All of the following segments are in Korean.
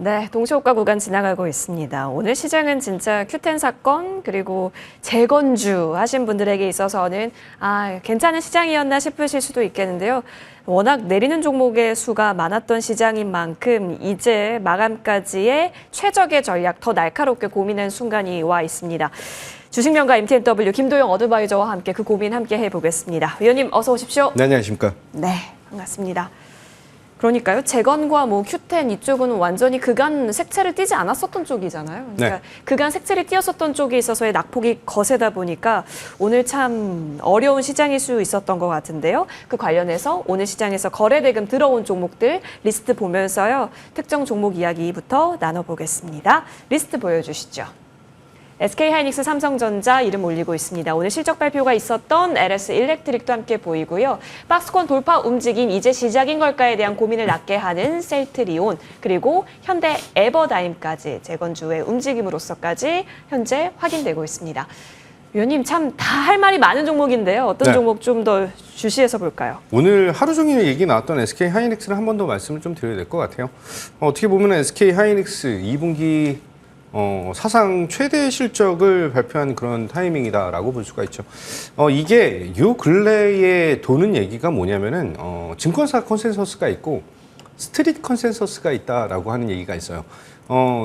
네, 동시호가 구간 지나가고 있습니다. 오늘 시장은 진짜 Q10 사건 그리고 재건주 하신 분들에게 있어서는 괜찮은 시장이었나 싶으실 수도 있겠는데요. 워낙 내리는 종목의 수가 많았던 시장인 만큼 이제 마감까지의 최적의 전략 더 날카롭게 고민하는 순간이 와 있습니다. 주식명가 MTNW 김도영 어드바이저와 함께 그 고민 함께 해보겠습니다. 위원님 어서 오십시오. 네, 안녕하십니까. 네, 반갑습니다. 그러니까요. 재건과 Q10 이쪽은 완전히 그간 색채를 띠지 않았었던 쪽이잖아요. 그러니까 네. 그간 색채를 띄었었던 쪽에 있어서의 낙폭이 거세다 보니까 오늘 참 어려운 시장일 수 있었던 것 같은데요. 그 관련해서 오늘 시장에서 거래대금 들어온 종목들 리스트 보면서요. 특정 종목 이야기부터 나눠보겠습니다. 리스트 보여주시죠. SK하이닉스, 삼성전자 이름 올리고 있습니다. 오늘 실적 발표가 있었던 LS 일렉트릭도 함께 보이고요. 박스권 돌파 움직임 이제 시작인 걸까에 대한 고민을 낳게 하는 셀트리온 그리고 현대 에버다임까지 재건주의 움직임으로서까지 현재 확인되고 있습니다. 위원님 참 다 할 말이 많은 종목인데요. 어떤 네. 종목 좀 더 주시해서 볼까요? 오늘 하루 종일 얘기 나왔던 SK하이닉스를 한 번 더 말씀을 좀 드려야 될 것 같아요. 어떻게 보면 SK하이닉스 2분기 사상 최대 실적을 발표한 그런 타이밍이다라고 볼 수가 있죠. 이게 요 근래에 도는 얘기가 뭐냐면은 증권사 컨센서스가 있고 스트릿 컨센서스가 있다라고 하는 얘기가 있어요.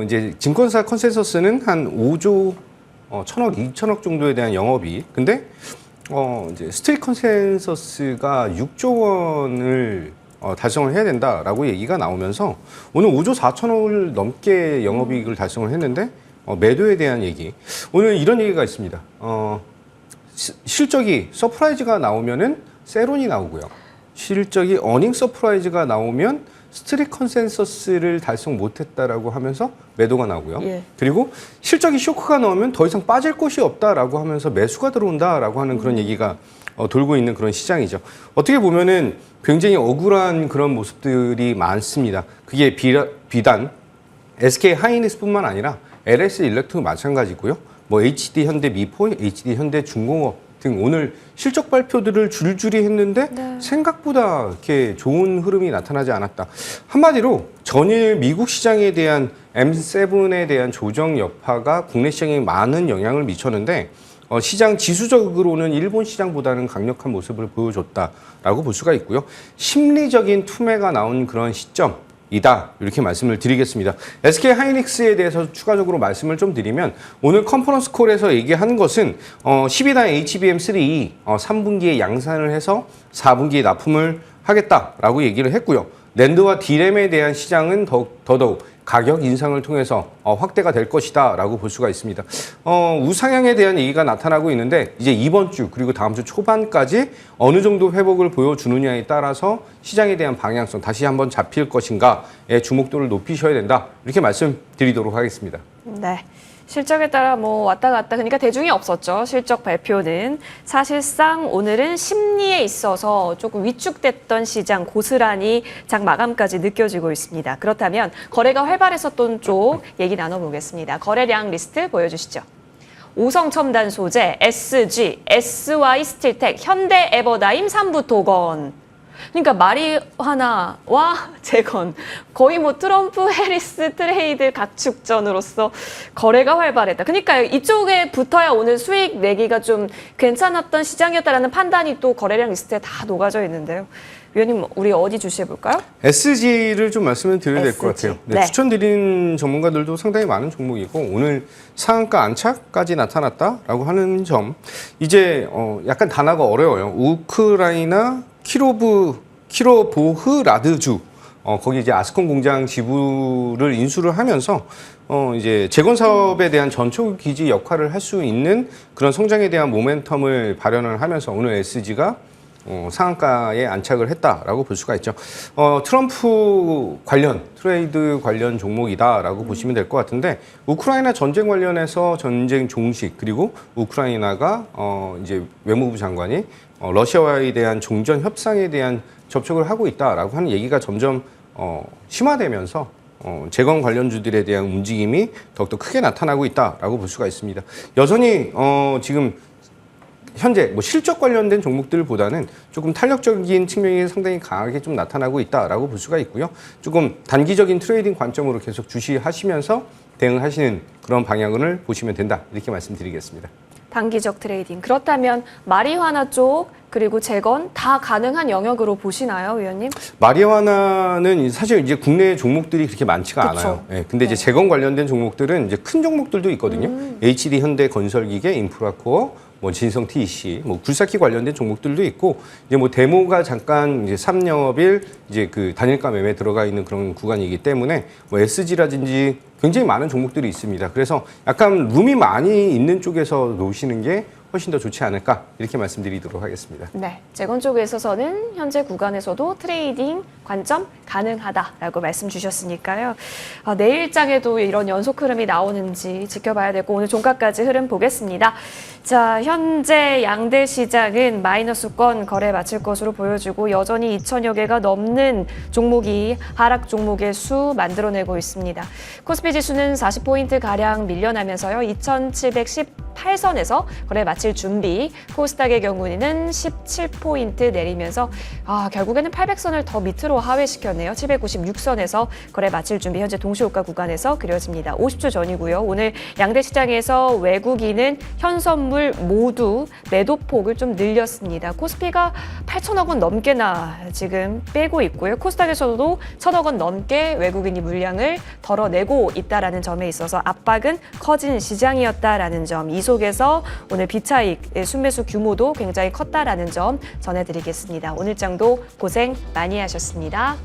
이제 증권사 컨센서스는 한 5조 1,000억, 2,000억 정도에 대한 영업이익. 근데 이제 스트릿 컨센서스가 6조 원을 달성을 해야 된다라고 얘기가 나오면서 오늘 5조 4천억을 넘게 영업이익을 달성을 했는데 매도에 대한 얘기. 오늘 이런 얘기가 있습니다. 실적이 서프라이즈가 나오면은 세론이 나오고요. 실적이 어닝 서프라이즈가 나오면 스트릿 컨센서스를 달성 못했다라고 하면서 매도가 나오고요. 예. 그리고 실적이 쇼크가 나오면 더 이상 빠질 곳이 없다라고 하면서 매수가 들어온다라고 하는 그런 얘기가 돌고 있는 그런 시장이죠. 어떻게 보면은 굉장히 억울한 그런 모습들이 많습니다. 그게 비단 SK 하이닉스뿐만 아니라 LS 일렉트도 마찬가지고요. 뭐 HD 현대 미포, HD 현대 중공업 등 오늘 실적 발표들을 줄줄이 했는데 네. 생각보다 이렇게 좋은 흐름이 나타나지 않았다. 한마디로 전일 미국 시장에 대한 M7에 대한 조정 여파가 국내 시장에 많은 영향을 미쳤는데 시장 지수적으로는 일본 시장보다는 강력한 모습을 보여줬다라고 볼 수가 있고요. 심리적인 투매가 나온 그런 시점이다. 이렇게 말씀을 드리겠습니다. SK하이닉스에 대해서 추가적으로 말씀을 좀 드리면 오늘 컨퍼런스 콜에서 얘기한 것은 12단 HBM3 3분기에 양산을 해서 4분기에 납품을 하겠다라고 얘기를 했고요. 낸드와 D램에 대한 시장은 더더욱 가격 인상을 통해서 확대가 될 것이다 라고 볼 수가 있습니다. 우상향에 대한 얘기가 나타나고 있는데 이제 이번 주 그리고 다음 주 초반까지 어느 정도 회복을 보여주느냐에 따라서 시장에 대한 방향성 다시 한번 잡힐 것인가의 주목도를 높이셔야 된다. 이렇게 말씀드리도록 하겠습니다. 네. 실적에 따라 왔다 갔다 그러니까 대중이 없었죠. 실적 발표는 사실상 오늘은 심리에 있어서 조금 위축됐던 시장 고스란히 장 마감까지 느껴지고 있습니다. 그렇다면 거래가 활발했었던 쪽 얘기 나눠보겠습니다. 거래량 리스트 보여주시죠. 오성첨단 소재, SG, SY 스틸텍, 현대 에버다임, 삼부토건. 그러니까 마리화나와 재건 거의 트럼프 해리스 트레이드 각축전으로서 거래가 활발했다. 그러니까 이쪽에 붙어야 오늘 수익 내기가 좀 괜찮았던 시장이었다라는 판단이 또 거래량 리스트에 다 녹아져 있는데요. 위원님 우리 어디 주시해 볼까요? SG를 좀 말씀을 드려야 될 것 SG. 같아요. 네, 네. 추천드린 전문가들도 상당히 많은 종목이고 오늘 상한가 안착까지 나타났다라고 하는 점. 이제 약간 단어가 어려워요. 우크라이나 키로보흐라드주 거기 이제 아스콘 공장 지부를 인수를 하면서 이제 재건 사업에 대한 전초 기지 역할을 할 수 있는 그런 성장에 대한 모멘텀을 발현을 하면서 오늘 SG가 상한가에 안착을 했다라고 볼 수가 있죠. 트럼프 관련 트레이드 관련 종목이다라고 보시면 될 것 같은데 우크라이나 전쟁 관련해서 전쟁 종식 그리고 우크라이나가 이제 외무부 장관이 러시아와에 대한 종전 협상에 대한 접촉을 하고 있다라고 하는 얘기가 점점 심화되면서 재건 관련주들에 대한 움직임이 더욱더 크게 나타나고 있다라고 볼 수가 있습니다. 여전히 지금 현재 뭐 실적 관련된 종목들보다는 조금 탄력적인 측면이 상당히 강하게 좀 나타나고 있다라고 볼 수가 있고요. 조금 단기적인 트레이딩 관점으로 계속 주시하시면서 대응하시는 그런 방향을 보시면 된다. 이렇게 말씀드리겠습니다. 단기적 트레이딩. 그렇다면 마리화나 쪽 그리고 재건 다 가능한 영역으로 보시나요, 위원님? 마리화나는 사실 이제 국내 종목들이 그렇게 많지가 그쵸. 않아요. 예, 근데 이제 재건 관련된 종목들은 이제 큰 종목들도 있거든요. HD 현대 건설기계, 인프라코어, 뭐 진성 TEC, 뭐 굴삭기 관련된 종목들도 있고 이제 뭐 데모가 잠깐 이제 3영업일 이제 그 단일가 매매 들어가 있는 그런 구간이기 때문에 뭐 SG라든지 굉장히 많은 종목들이 있습니다. 그래서 약간 룸이 많이 있는 쪽에서 놓으시는 게 훨씬 더 좋지 않을까 이렇게 말씀드리도록 하겠습니다. 네, 재건 쪽에 있어서는 현재 구간에서도 트레이딩 관점 가능하다라고 말씀 주셨으니까요. 내일장에도 이런 연속 흐름이 나오는지 지켜봐야 되고 오늘 종가까지 흐름 보겠습니다. 자, 현재 양대 시장은 마이너스권 거래 마칠 것으로 보여지고 여전히 2천여 개가 넘는 종목이 하락 종목의 수 만들어내고 있습니다. 코스피 지수는 40포인트 가량 밀려나면서요. 2,718선에서 거래 마칠 준비. 코스닥의 경우에는 17포인트 내리면서 결국에는 800선을 더 밑으로 하회시켰네요. 796선에서 거래 마칠 준비. 현재 동시호가 구간에서 그려집니다. 50초 전이고요. 오늘 양대 시장에서 외국인은 현선물 모두 매도폭을 좀 늘렸습니다. 코스피가 8천억 원 넘게나 지금 빼고 있고요. 코스닥에서도 1,000억 원 넘게 외국인이 물량을 덜어내고 있다라는 점에 있어서 압박은 커진 시장이었다라는 점. 이 속에서 오늘 비차익 순매수 규모도 굉장히 컸다라는 점 전해드리겠습니다. 오늘 장도 고생 많이 하셨습니다.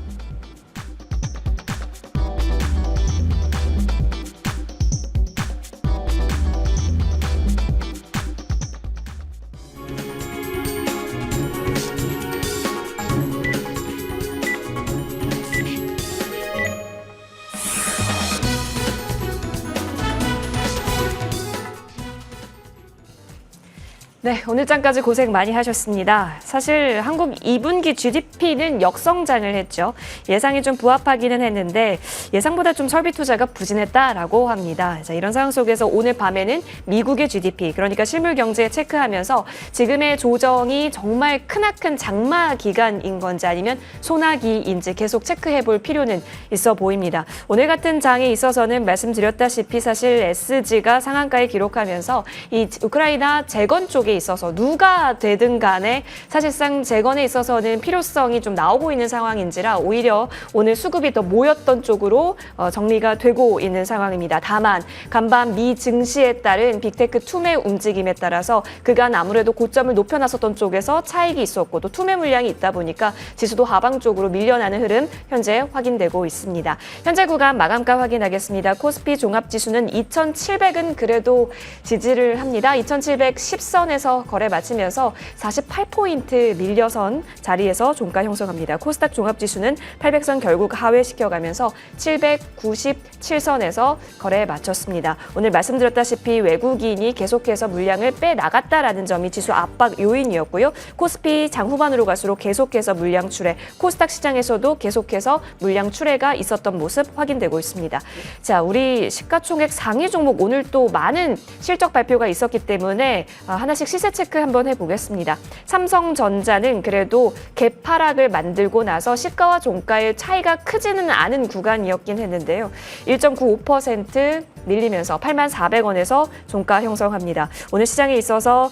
네, 오늘 장까지 고생 많이 하셨습니다. 사실 한국 2분기 GDP는 역성장을 했죠. 예상이 좀 부합하기는 했는데 예상보다 좀 설비 투자가 부진했다라고 합니다. 자, 이런 상황 속에서 오늘 밤에는 미국의 GDP, 그러니까 실물 경제 체크하면서 지금의 조정이 정말 크나큰 장마 기간인 건지 아니면 소나기인지 계속 체크해 볼 필요는 있어 보입니다. 오늘 같은 장에 있어서는 말씀드렸다시피 사실 SG가 상한가에 기록하면서 이 우크라이나 재건 쪽에 있어서 누가 되든 간에 사실상 재건에 있어서는 필요성이 좀 나오고 있는 상황인지라 오히려 오늘 수급이 더 모였던 쪽으로 정리가 되고 있는 상황입니다. 다만 간밤 미 증시에 따른 빅테크 투매 움직임에 따라서 그간 아무래도 고점을 높여놨었던 쪽에서 차익이 있었고 또 투매 물량이 있다 보니까 지수도 하방 쪽으로 밀려나는 흐름 현재 확인되고 있습니다. 현재 구간 마감가 확인하겠습니다. 코스피 종합지수는 2,700은 그래도 지지를 합니다. 2,710선에서 거래 마치면서 48포인트 밀려선 자리에서 종가 형성합니다. 코스닥 종합지수는 800선 결국 하회시켜가면서 797선에서 거래 마쳤습니다. 오늘 말씀드렸다시피 외국인이 계속해서 물량을 빼나갔다라는 점이 지수 압박 요인이었고요. 코스피 장 후반으로 갈수록 계속해서 물량 출회, 코스닥 시장에서도 계속해서 물량 출회가 있었던 모습 확인되고 있습니다. 자, 우리 시가총액 상위 종목 오늘 또 많은 실적 발표가 있었기 때문에 하나씩 시세 체크 한번 해보겠습니다. 삼성전자는 그래도 갭하락을 만들고 나서 시가와 종가의 차이가 크지는 않은 구간이었긴 했는데요. 1.95% 밀리면서 84,400원에서 종가 형성합니다. 오늘 시장에 있어서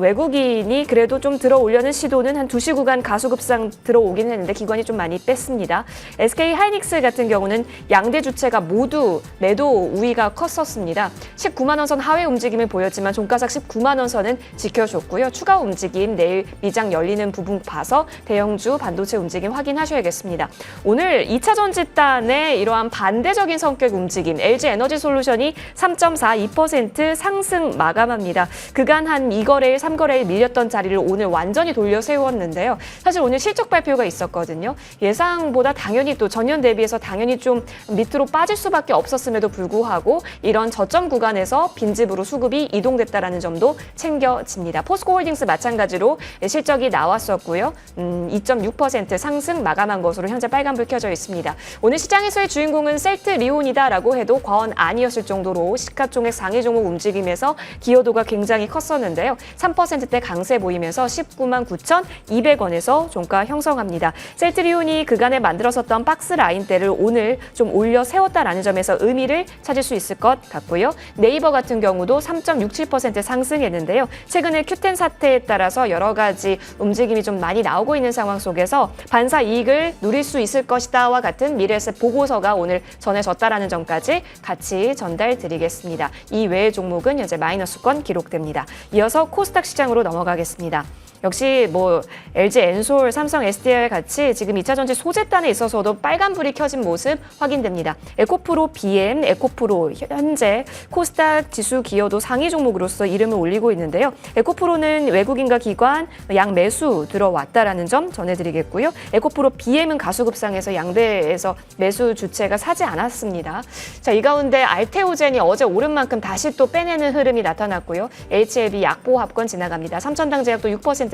외국인이 그래도 좀 들어오려는 시도는 한 2시 구간 가수급상 들어오긴 했는데 기관이 좀 많이 뺐습니다. SK 하이닉스 같은 경우는 양대 주체가 모두 매도 우위가 컸었습니다. 19만 원 선 하회 움직임을 보였지만 종가상 19만 원 선은 지켜줬고요. 추가 움직임 내일 미장 열리는 부분 봐서 대형주 반도체 움직임 확인하셔야겠습니다. 오늘 2차 전지단의 이러한 반대적인 성격 움직임 LG 에너지 솔루션이 3.42% 상승 마감합니다. 그간 한 2거래일, 3거래일 밀렸던 자리를 오늘 완전히 돌려 세웠는데요. 사실 오늘 실적 발표가 있었거든요. 예상보다 당연히 또 전년 대비해서 당연히 좀 밑으로 빠질 수밖에 없었음에도 불구하고 이런 저점 구간에서 빈집으로 수급이 이동됐다라는 점도 챙겨집니다. 포스코홀딩스 마찬가지로 실적이 나왔었고요. 2.6% 상승 마감한 것으로 현재 빨간불 켜져 있습니다. 오늘 시장에서의 주인공은 셀트리온이다라고 해도 과언 아니었을 사실 정도로 시가총액 상위 종목 움직임에서 기여도가 굉장히 컸었는데요. 3%대 강세 보이면서 19만 9,200원에서 종가 형성합니다. 셀트리온이 그간에 만들었었던 박스 라인대를 오늘 좀 올려 세웠다라는 점에서 의미를 찾을 수 있을 것 같고요. 네이버 같은 경우도 3.67% 상승했는데요. 최근에 큐텐 사태에 따라서 여러 가지 움직임이 좀 많이 나오고 있는 상황 속에서 반사 이익을 누릴 수 있을 것이다와 같은 미래에셋 보고서가 오늘 전해졌다라는 점까지 같이 전달드리겠습니다. 이 외의 종목은 현재 마이너스권 기록됩니다. 이어서 코스닥 시장으로 넘어가겠습니다. 역시 뭐 LG 엔솔, 삼성 SDI 같이 지금 2차 전지 소재단에 있어서도 빨간불이 켜진 모습 확인됩니다. 에코프로 BM, 에코프로 현재 코스닥 지수 기여도 상위 종목으로서 이름을 올리고 있는데요. 에코프로는 외국인과 기관 양 매수 들어왔다라는 점 전해드리겠고요. 에코프로 BM은 가수급상에서 양대에서 매수 주체가 사지 않았습니다. 자, 이 가운데 알테오젠이 어제 오른 만큼 다시 또 빼내는 흐름이 나타났고요. HLB 약보합권 지나갑니다. 삼천당제약도 6%대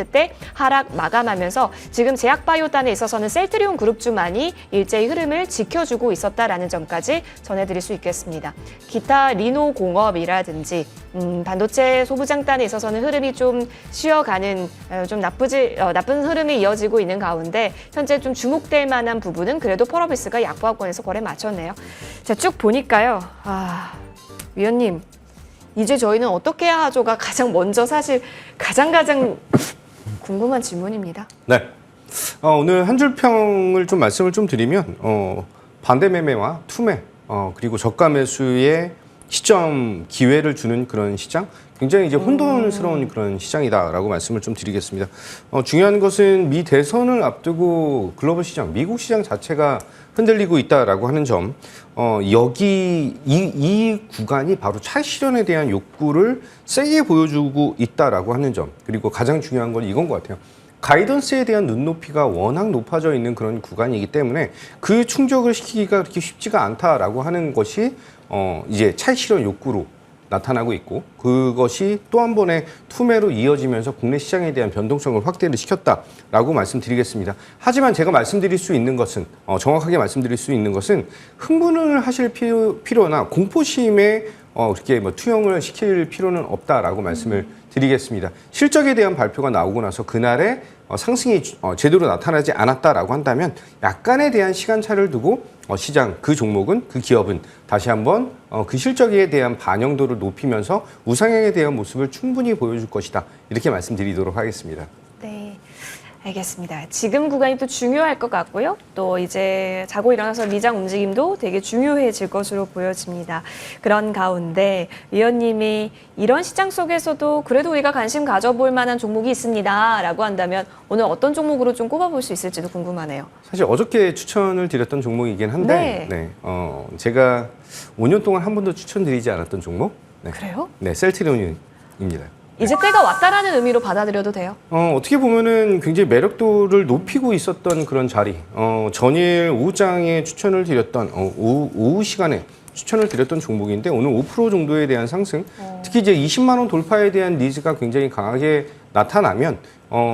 하락 마감하면서 지금 제약바이오단에 있어서는 셀트리온 그룹주만이 일제히 흐름을 지켜주고 있었다라는 점까지 전해드릴 수 있겠습니다. 기타 리노공업이라든지 반도체 소부장단에 있어서는 흐름이 좀 쉬어가는 좀 나쁜 흐름이 이어지고 있는 가운데 현재 좀 주목될 만한 부분은 그래도 펄어비스가 약보합권에서 거래 마쳤네요. 자, 쭉 보니까요. 위원님, 이제 저희는 어떻게 해야 하죠가 가장 먼저 사실 가장 궁금한 질문입니다. 네. 오늘 한 줄 평을 좀 말씀을 좀 드리면 반대 매매와 투매 그리고 저가 매수의 시점 기회를 주는 그런 시장, 굉장히 이제 혼돈스러운 그런 시장이다라고 말씀을 좀 드리겠습니다. 중요한 것은 미 대선을 앞두고 글로벌 시장, 미국 시장 자체가 흔들리고 있다라고 하는 점, 여기 이 구간이 바로 차익 실현에 대한 욕구를 세게 보여주고 있다라고 하는 점, 그리고 가장 중요한 건 이건 것 같아요. 가이던스에 대한 눈높이가 워낙 높아져 있는 그런 구간이기 때문에 그 충족을 시키기가 그렇게 쉽지가 않다라고 하는 것이 이제 차익 실현 욕구로 나타나고 있고, 그것이 또 한 번의 투매로 이어지면서 국내 시장에 대한 변동성을 확대를 시켰다라고 말씀드리겠습니다. 하지만 제가 말씀드릴 수 있는 것은 정확하게 말씀드릴 수 있는 것은 흥분을 하실 필요나 공포심에 그렇게 투영을 시킬 필요는 없다라고 말씀을 드리겠습니다. 실적에 대한 발표가 나오고 나서 그날에 상승이 제대로 나타나지 않았다라고 한다면 약간에 대한 시간차를 두고 시장, 그 종목은, 그 기업은 다시 한번 그 실적에 대한 반영도를 높이면서 우상향에 대한 모습을 충분히 보여줄 것이다. 이렇게 말씀드리도록 하겠습니다. 네. 알겠습니다. 지금 구간이 또 중요할 것 같고요. 또 이제 자고 일어나서 미장 움직임도 되게 중요해질 것으로 보여집니다. 그런 가운데 위원님이 이런 시장 속에서도 그래도 우리가 관심 가져볼 만한 종목이 있습니다. 라고 한다면 오늘 어떤 종목으로 좀 꼽아볼 수 있을지도 궁금하네요. 사실 어저께 추천을 드렸던 종목이긴 한데 제가 5년 동안 한 번도 추천드리지 않았던 종목. 네. 그래요? 네, 셀트리온입니다. 이제 때가 왔다라는 의미로 받아들여도 돼요? 어떻게 보면은 굉장히 매력도를 높이고 있었던 그런 자리. 전일 오후장에 추천을 드렸던, 오후 시간에 추천을 드렸던 종목인데 오늘 5% 정도에 대한 상승. 특히 이제 20만 원 돌파에 대한 니즈가 굉장히 강하게 나타나면,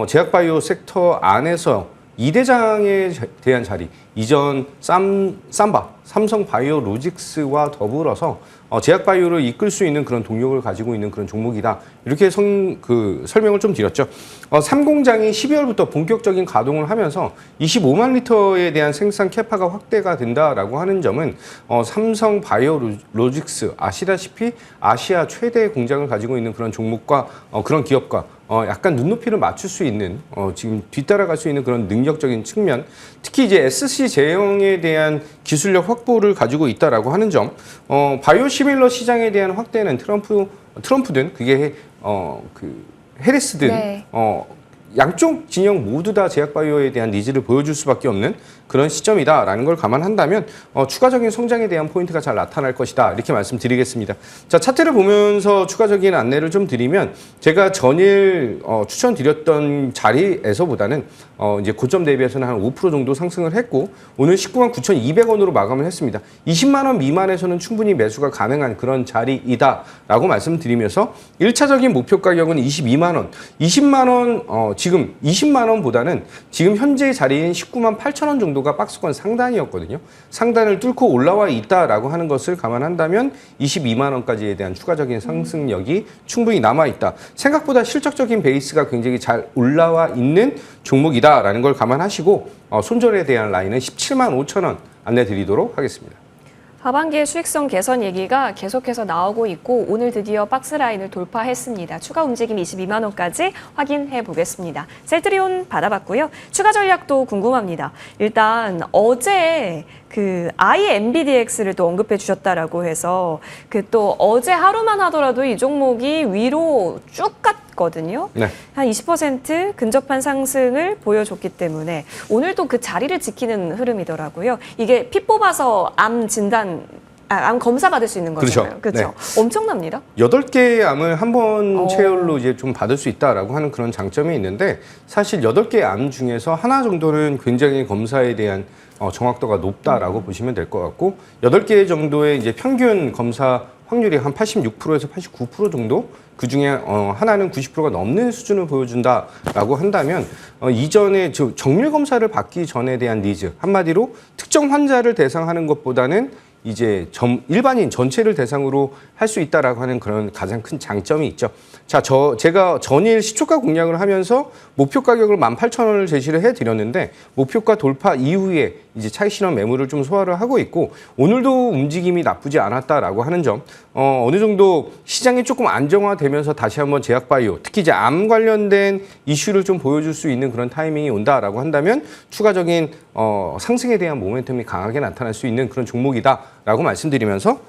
제약바이오 섹터 안에서 2대장에 대한 자리, 이전 삼바, 삼성바이오로직스와 더불어서 제약바이오를 이끌 수 있는 그런 동력을 가지고 있는 그런 종목이다. 이렇게 설명을 좀 드렸죠. 3공장이 12월부터 본격적인 가동을 하면서 25만 리터에 대한 생산 캐파가 확대가 된다라고 하는 점은 삼성바이오로직스, 아시다시피 아시아 최대 공장을 가지고 있는 그런 종목과 그런 기업과 약간 눈높이를 맞출 수 있는 지금 뒤따라갈 수 있는 그런 능력적인 측면, 특히 이제 SC 제형에 대한 기술력 확보를 가지고 있다라고 하는 점, 바이오시밀러 시장에 대한 확대는 트럼프든 그게 해리스든 네. 양쪽 진영 모두 다 제약바이오에 대한 니즈를 보여줄 수밖에 없는 그런 시점이다라는 걸 감안한다면 추가적인 성장에 대한 포인트가 잘 나타날 것이다. 이렇게 말씀드리겠습니다. 자, 차트를 보면서 추가적인 안내를 좀 드리면 제가 전일 추천드렸던 자리에서보다는 이제 고점 대비해서는 한 5% 정도 상승을 했고 오늘 19만 9,200원으로 마감을 했습니다. 20만 원 미만에서는 충분히 매수가 가능한 그런 자리이다라고 말씀드리면서 1차적인 목표 가격은 22만 원, 20만 원 지금 20만 원보다는 지금 현재 자리인 19만 8천 원 정도가 박스권 상단이었거든요. 상단을 뚫고 올라와 있다라고 하는 것을 감안한다면 22만 원까지에 대한 추가적인 상승력이 충분히 남아 있다. 생각보다 실적적인 베이스가 굉장히 잘 올라와 있는 종목이다라는 걸 감안하시고 손절에 대한 라인은 17만 5천 원 안내 드리도록 하겠습니다. 하반기의 수익성 개선 얘기가 계속해서 나오고 있고 오늘 드디어 박스라인을 돌파했습니다. 추가 움직임 22만 원까지 확인해 보겠습니다. 셀트리온 받아봤고요. 추가 전략도 궁금합니다. 일단 어제 그 IMBDX를 또 언급해 주셨다라고 해서 그 또 어제 하루만 하더라도 이 종목이 위로 쭉 갔거든요. 네. 한 20% 근접한 상승을 보여줬기 때문에 오늘도 그 자리를 지키는 흐름이더라고요. 이게 피 뽑아서 암 진단, 암 검사 받을 수 있는 거잖아요. 그렇죠. 엄청납니다. 8개의 암을 한 번 체열로 이제 좀 받을 수 있다라고 하는 그런 장점이 있는데 사실 8개의 암 중에서 하나 정도는 굉장히 검사에 대한 정확도가 높다라고 보시면 될 것 같고 8개 정도의 이제 평균 검사 확률이 한 86%에서 89% 정도 그중에 하나는 90%가 넘는 수준을 보여준다라고 한다면 이전에 정밀 검사를 받기 전에 대한 니즈 한마디로 특정 환자를 대상하는 것보다는 이제 일반인 전체를 대상으로 할 수 있다라고 하는 그런 가장 큰 장점이 있죠. 자, 제가 전일 시초가 공략을 하면서 목표 가격을 18,000원을 제시를 해드렸는데 목표가 돌파 이후에 이제 차익 실현 매물을 좀 소화를 하고 있고 오늘도 움직임이 나쁘지 않았다라고 하는 점, 어느 정도 시장이 조금 안정화되면서 다시 한번 제약바이오, 특히 이제 암 관련된 이슈를 좀 보여줄 수 있는 그런 타이밍이 온다라고 한다면 추가적인 상승에 대한 모멘텀이 강하게 나타날 수 있는 그런 종목이다라고 말씀드리면서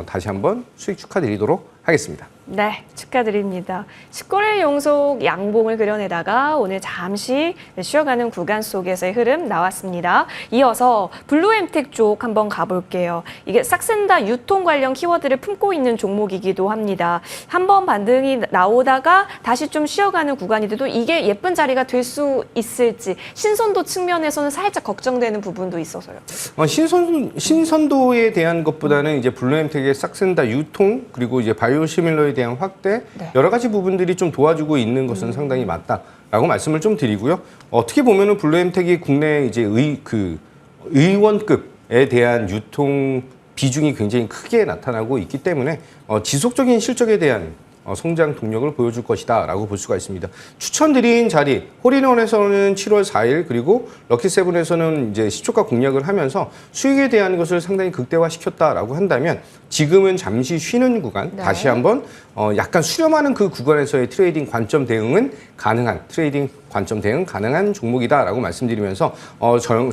다시 한번 수익 축하드리도록 하겠습니다. 네, 축하드립니다. 19일 용속 양봉을 그려내다가 오늘 잠시 쉬어가는 구간 속에서의 흐름 나왔습니다. 이어서 블루엠텍 쪽 한번 가볼게요. 이게 싹센다 유통 관련 키워드를 품고 있는 종목이기도 합니다. 한번 반등이 나오다가 다시 좀 쉬어가는 구간인데도 이게 예쁜 자리가 될 수 있을지 신선도 측면에서는 살짝 걱정되는 부분도 있어서요. 신선도에 대한 것보다는 이제 블루엠텍의 싹센다 유통 그리고 이제 바이오시밀러에 대한 확대 여러 가지 부분들이 좀 도와주고 있는 것은 상당히 맞다라고 말씀을 좀 드리고요. 어떻게 보면은 블루엠텍이 국내 이제 의원급에 대한 유통 비중이 굉장히 크게 나타나고 있기 때문에 지속적인 실적에 대한 성장 동력을 보여줄 것이다 라고 볼 수가 있습니다. 추천드린 자리 홀인원에서는 7월 4일 그리고 럭키세븐에서는 이제 시초가 공략을 하면서 수익에 대한 것을 상당히 극대화시켰다라고 한다면 지금은 잠시 쉬는 구간 다시 한번 약간 수렴하는 그 구간에서의 트레이딩 관점 대응은 가능한 종목이다라고 말씀드리면서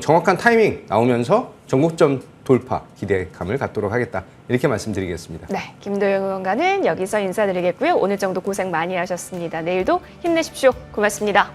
정확한 타이밍 나오면서 전고점 돌파 기대감을 갖도록 하겠다 이렇게 말씀드리겠습니다. 네, 김도영 의원과는 여기서 인사드리겠고요. 오늘 정도 고생 많이 하셨습니다. 내일도 힘내십시오. 고맙습니다.